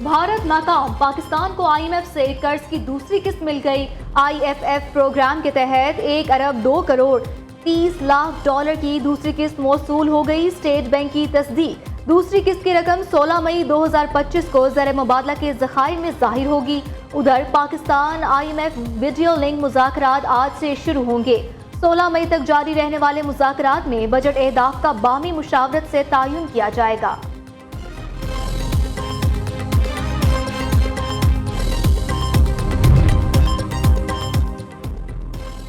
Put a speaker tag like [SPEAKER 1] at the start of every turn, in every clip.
[SPEAKER 1] भारत नाकाम, पाकिस्तान को IMF से कर्ज की दूसरी किस्त मिल गई। IFF प्रोग्राम के तहत 1 अरब 2 करोड़ 30 लाख डॉलर की दूसरी किस्त मौसूल हो गई। स्टेट बैंक की तस्दीक, दूसरी किस्त की रकम 16 मई 2025 को ज़र मुबादला के ज़खायर में जाहिर होगी। उधर पाकिस्तान IMF वीडियो लिंक मुज़ाकरात आज से शुरू होंगे। 16 मई तक जारी रहने वाले मुज़ाकरात में बजट अहदाफ का बामी मुशावरत से तयन किया जाएगा।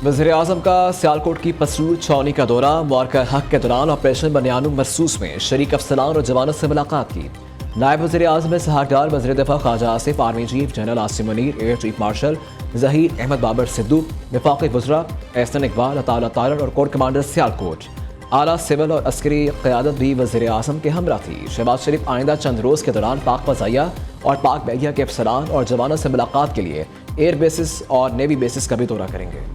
[SPEAKER 2] वज़ीर-ए-आज़म का सियालकोट की पसरूर छावनी का दौरा। मुबारका हक के दौरान ऑपरेशन बनियानुम मरसूस में शरीक अफसरान और जवानों से मुलाकात की। नायब वज़ीर-ए-आज़म में सहाकदार वज़ीर दफ़ा Khawaja Asif, army chief general Asim Munir, air chief marshal Zaheer Ahmed Babar Sidhu, वफाकी वज़रा एहसन इकबाल, अताउल्ला तारड़ और कोर कमांडर सियालकोट। आला सिविल और अस्करी क़यादत भी वज़ीर-ए-आज़म के हमरा थी। शहबाज शरीफ आइंदा चंद रोज़ के दौरान पाक फ़ज़ाइया और पाक बहरिया के अफसरान और जवानों से मुलाकात के लिए एयर बेसिस और नेवी बेसिस का भी दौरा करेंगे।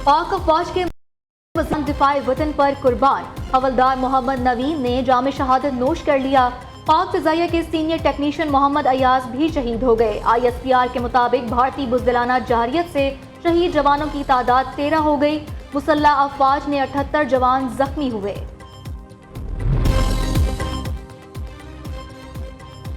[SPEAKER 1] पाक अफवाज के दिफाए वतन पर कुर्बान, हवलदार मोहम्मद नवीन ने जाम शहादत नोश कर लिया। पाक फिजाइया के सीनियर टेक्नीशियन मोहम्मद अयाज भी शहीद हो गए। ISPR के मुताबिक भारतीय बुज़दिलाना जहरियत से शहीद जवानों की तादाद 13 हो गई। मुसल्लह अफवाज ने 78 जवान जख्मी हुए।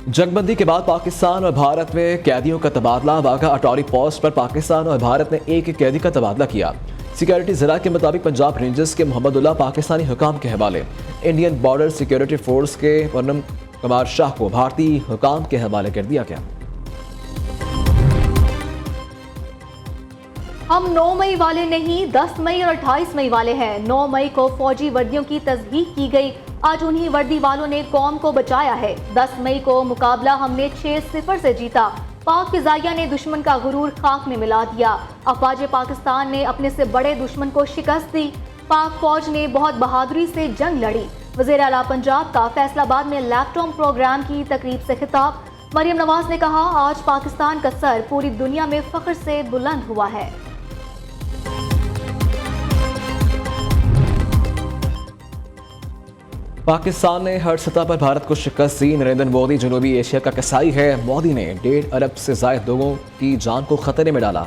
[SPEAKER 2] जंगबंदी के बाद पाकिस्तान और भारत में कैदियों का तबादला। वाघा अटॉरी पोस्ट पर पाकिस्तान और भारत ने एक कैदी का तबादला किया। सिक्योरिटी ज़रा के मुताबिक पंजाब रेंजर्स के मोहम्मदुल्लाह पाकिस्तानी हुकाम के हवाले, इंडियन बॉर्डर सिक्योरिटी फोर्स के पूनम कुमार शाह को भारतीय हुकाम के हवाले कर दिया गया।
[SPEAKER 1] हम 9 मई वाले नहीं, 10 मई और 28 मई वाले हैं। 9 मई को फौजी वर्दियों की तस्दीक की गई। आज उन्हीं वर्दी वालों ने कौम को बचाया है। 10 मई को मुकाबला हमने 6-0 से जीता। पाक फिजाइया ने दुश्मन का गुरूर खाक में मिला दिया। अफवाज पाकिस्तान ने अपने से बड़े दुश्मन को शिकस्त दी। पाक फौज ने बहुत बहादुरी से जंग लड़ी। वज़ीर आला पंजाब का फैसलाबाद में लैपटॉप प्रोग्राम की तकरीब से खिताब। मरियम नवाज ने कहा, आज पाकिस्तान का सर पूरी दुनिया में फख्र से बुलंद हुआ है।
[SPEAKER 2] पाकिस्तान ने हर सतह पर भारत को शिकस्त दी। नरेंद्र मोदी जनूबी एशिया का कसाई है। मोदी ने 1.5 अरब से ज़ायद लोगों की जान को खतरे में डाला।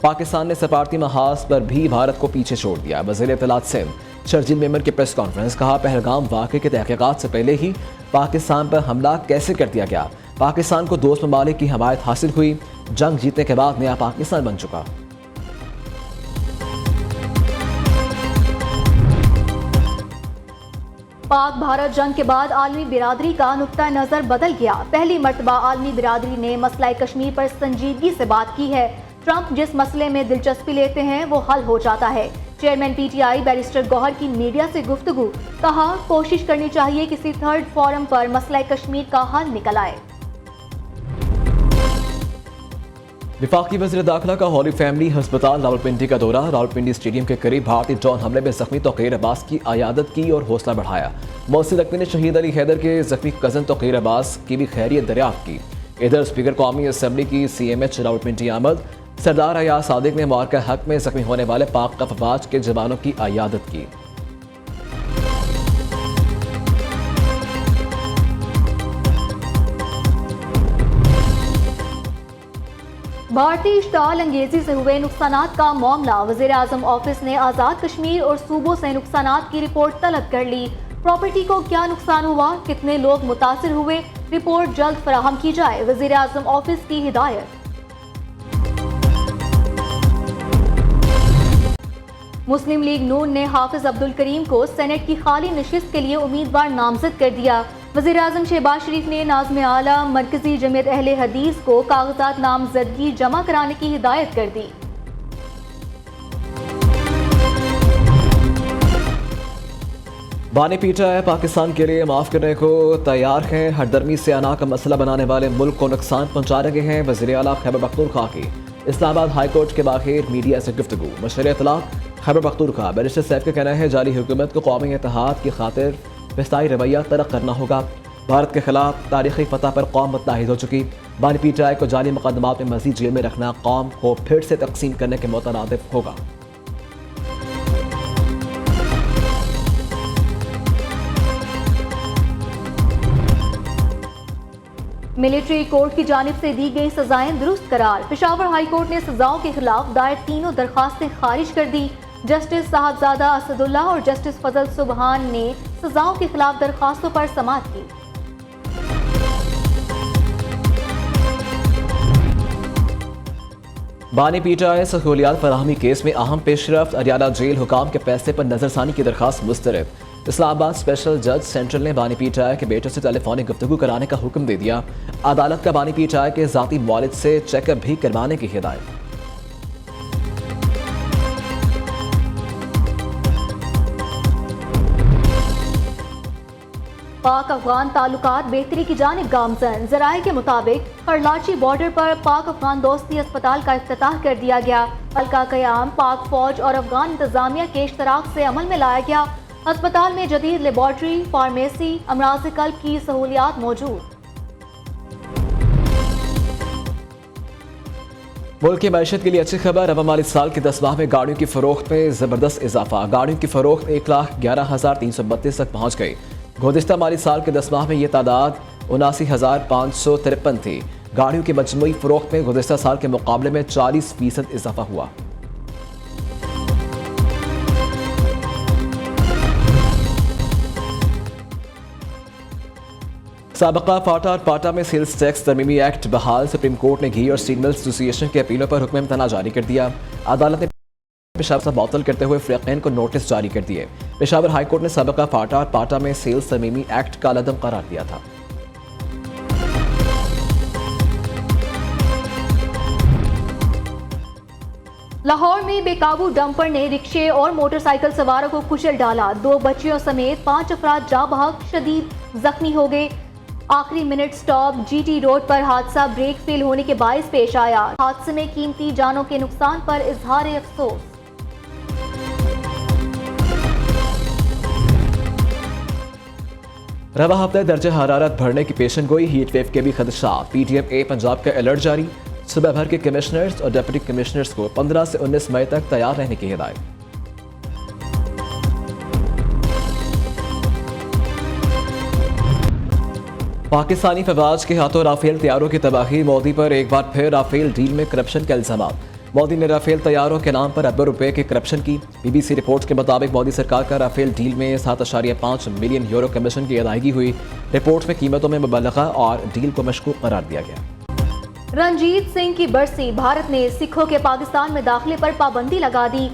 [SPEAKER 2] पाकिस्तान ने सफारती महाज पर भी भारत को पीछे छोड़ दिया। वज़ीर इत्तलात सिंध शर्जील मेमन की प्रेस कॉन्फ्रेंस, कहा, पहलगाम वाक़े के तहक़ीक़ात से पहले ही पाकिस्तान पर हमला कैसे कर दिया गया। पाकिस्तान को दोस्त ममालिक की हमायत हासिल हुई। जंग जीतने के बाद नया पाकिस्तान बन चुका।
[SPEAKER 1] पाक भारत जंग के बाद आलमी बिरादरी का नुक्ता नज़र बदल गया। पहली मर्तबा आलमी बिरादरी ने मसला कश्मीर पर संजीदगी से बात की है। ट्रंप जिस मसले में दिलचस्पी लेते हैं वो हल हो जाता है। चेयरमैन PTI बैरिस्टर गौहर की मीडिया से गुफ्तगू, कहा, कोशिश करनी चाहिए किसी थर्ड फोरम पर मसला कश्मीर का हल निकल आए।
[SPEAKER 2] वफाकी वज़ीर दाखिला का हॉली फैमिली अस्पताल रावलपिंडी का दौरा। रावलपिंडी स्टेडियम के करीब भारतीय ड्रोन हमले में जख्मी तोक़ीर अब्बास की अयादत की और हौसला बढ़ाया। मोहसिन नकवी ने शहीद अली हैदर के जख्मी कज़न तोक़ीर अब्बास की भी खैरियत दरियाफ्त की। इधर स्पीकर कौमी असम्बली की CMH रावलपिंडी आमद। सरदार अयाज सादिक ने मुबारका हक में जख्मी होने वाले पाक अफवाज के जवानों की अयादत की।
[SPEAKER 1] भारतीय इश्ताल अंगेजी से हुए नुकसानात का मामला। वज़ीर आज़म ऑफिस ने आज़ाद कश्मीर और सूबों से नुकसानात की रिपोर्ट तलब कर ली। प्रॉपर्टी को क्या नुकसान हुआ, कितने लोग मुतासिर हुए, रिपोर्ट जल्द फराहम की जाए। वज़ीर आज़म ऑफिस की हिदायत। मुस्लिम लीग नून ने हाफिज अब्दुल करीम को सेनेट की खाली नशिस्त के लिए उम्मीदवार नामजद कर दिया। वज़ीर आज़म शहबाज शरीफ ने नाज़िम आला मरकजी जमीयत अहले हदीस को कागजात नामजदगी जमा कराने की हिदायत कर दी।
[SPEAKER 2] बानी PTI पाकिस्तान के लिए माफ़ करने को तैयार हैं। हरदर्मी से अना का मसला बनाने वाले मुल्क को नुकसान पहुँचा रहे हैं। वज़ीर आला खैबर पख्तूनख्वा की इस्लामाबाद हाई कोर्ट के बाहर मीडिया से गुफ्तगू। मशर इत्तलात खैबर पख्तूनख्वा बैरिस्टर सैफ का कहना है, जारी हुकूमत को कौमी इत्तेहाद की खातिर फिस्ताई रवैया तर्क करना होगा। भारत के खिलाफ तारीखी फतह पर कौम मुत्तहिद हो चुकी। बानी PTI को जाली मुकदमात में मजीद जेल में रखना कौम को फिर से तकसीम करने के मुतरादिफ होगा।
[SPEAKER 1] मिलिट्री कोर्ट की जानिब से दी गई सजाएं दुरुस्त करार। पेशावर हाई कोर्ट ने सजाओं के खिलाफ दायर तीनों दरखास्तें खारिज कर दी। जस्टिस साहबजादा असदुल्ला और जस्टिस फजल सुबहान ने सजाओं के खिलाफ दरखास्तों पर समाअत की।
[SPEAKER 2] बानी पीटीआई सहूलियात फराहमी केस में अहम पेशरफ्त हरियाणा जेल हुकाम के फैसले पर नजरसानी की दरखास्त मुस्तरद। इस्लामाबाद स्पेशल जज सेंट्रल ने बानी पीटीआई के बेटे से टेलीफोनिक गुफ्तगू कराने का हुक्म दे दिया। अदालत का बानी पीटीआई के जाती वालिद से चेकअप भी करवाने की हिदायत।
[SPEAKER 1] पाक अफगान ताल्लुकात बेहतरी की जानिब गामजन। जराये के मुताबिक करलाची बॉर्डर पर पाक अफगान दोस्ती अस्पताल का इफ्तिताह कर दिया गया। हल्का क़याम पाक फौज और अफगान इंतजामिया के इश्तराक से अमल में लाया गया। अस्पताल में जदीद लेबॉर्ट्री, फार्मेसी, अमराज़ क़ल्ब की सहूलियात मौजूद।
[SPEAKER 2] मुल्क की मैशत के लिए अच्छी खबर। रवा माली साल के 10 माह में गाड़ियों की फरोख्त में जबरदस्त इजाफा। गाड़ियों की फरोख्त 1,11,332 तक पहुँच गई। गुज़िश्ता माली साल के 10 माह में ये तादाद 79,553 थी। गाड़ियों की मजमूई फरोख्त में गुज़िश्ता साल के मुकाबले में 40% इजाफा हुआ। साबका फाटा और पाटा में सेल्स टैक्स तरमीमी एक्ट बहाल। सुप्रीम कोर्ट ने घी और स्टील मिल्स एसोसिएशन की अपीलों पर हुक्म इम्तना जारी कर दिया। अदालत ने पेशावर से बातल करते हुए फ़रीक़ैन को नोटिस जारी कर दिए। पेशावर हाई कोर्ट ने साबका फाटा और पाटा में सेल्स तरमीमी एक्ट का लदम करार दिया था।
[SPEAKER 1] लाहौर में बेकाबू डंपर ने रिक्शे और मोटरसाइकिल सवारों को कुचल डाला। 2 बच्चियों समेत 5 अफराद जा बहक शदीद जख्मी हो गए। आखिरी मिनट स्टॉप GT रोड पर हादसा ब्रेक फेल होने के बायस पेश आया। हादसे में कीमती जानों के नुकसान पर इजहार अफसोस।
[SPEAKER 2] रवा हफ्ते दर्जे हरारत बढ़ने की पेशन गोई। हीट वेव के भी खदशा। PTM-A पंजाब का अलर्ट जारी। सूबा भर के कमिश्नर्स और डिप्टी कमिश्नर्स को 15 से 19 मई तक तैयार रहने की हिदायत। पाकिस्तानी फवाज के हाथों राफेल तैयारों की तबाही। मोदी पर एक बार फिर राफेल डील में करप्शन के इल्जाम। मोदी ने राफेल तैयारों के नाम पर अरबों रुपए की करप्शन की। BBC रिपोर्ट के मुताबिक मोदी सरकार का राफेल डील में 7.5 मिलियन यूरो कमीशन की अदायगी हुई। रिपोर्ट में कीमतों में मुबलगा और डील को मशकूक करार दिया गया।
[SPEAKER 1] रणजीत सिंह की बरसी। भारत ने सिखों के पाकिस्तान में दाखिले पर पाबंदी लगा दी।